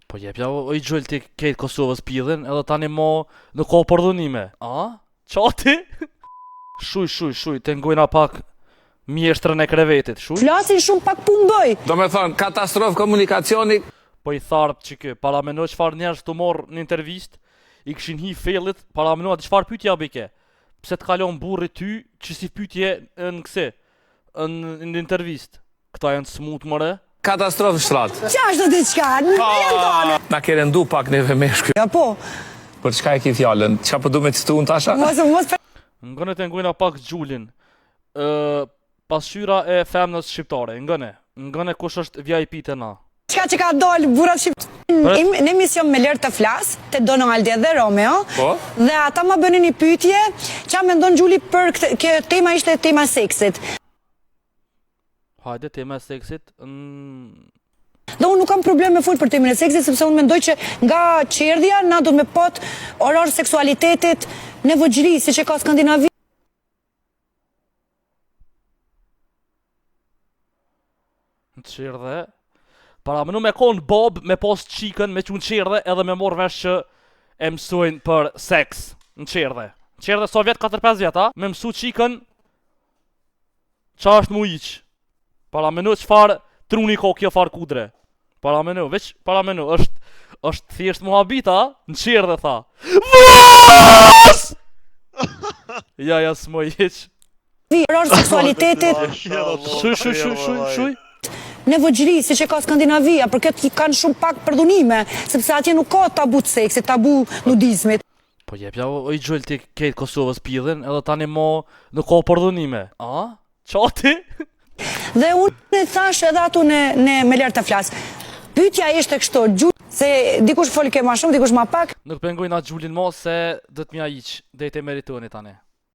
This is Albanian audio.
Po jepja o i gjëll ti ketë Kosovës pidhin edhe tani mo nuk ka përdhunime. A? Qati? Shuj, të ngojna pak mjeshtrën e krevetit, shuj? Flasin shumë pak punë. Do me thonë, katastrofë komunikacioni. Po i tharp që kë, para meno qëfar njerës të morë në intervist, i këshin hi fellit, para meno atë qëfar pytja bike. Pse të kalon burri ty, që si pytje në këse, në intervist. Këta janë smut mëre. Katastrofë shtratë. Qa është të diqka? Na kere ndu pak neve meshkë. Ja po. Për çka e ki fjallën? Qa për du me cëtu në tasha? Ngëne të ngojna pak gjulin. Pasqyra e femnës shqiptare, ngëne kush është VIP të na. Qka që ka dollë burat shqiptare? Në emision me lërë të flasë, të Donaldi dhe Romeo, dhe ata ma bënin një pytje, qa me ndonë Gjuli për kjo tema ishte tema seksit. Hajde, tema e seksit. Dhe unë nuk kam problem me full për temin e seksit, sepse unë mendoj që nga qerdhja na do me pot orar seksualitetit në vëgjri, si që ka Skandinavi. Në qerdhe. Para menu me konë bob, me pos qikën, me qunë qerdhe edhe me morë vesh që e mësojnë për seks. Në qerdhe. Në qerdhe Sovjet 4-5 vjeta, me mësu qikën qa është mu iqë. Para menu qëfar truni ko kjo far kudre. Para menu, veç para menu, është thjesht muhabita, në qerdhe tha. VAS! Ja, s'moj iq. Orar seksualitetit. Shuj. Në vëgjri, si që ka Skandinavia, për këtë kanë shumë pak përdhunime, sepse atje nuk ka tabu të seksit, tabu nudizmit. Po jepja o i gjëll ti ketë Kosovës pidhin, edhe tani mo nuk ka përdhunime. A? Qati? Dhe unë e thash edhe atu në me lërë të flasë. Pytja ishte kështu, se dikush foli ke ma shumë, dikush ma pak. Nuk pengojna Gjulin mo se dhët mja iq, dhe i te meritoni tani.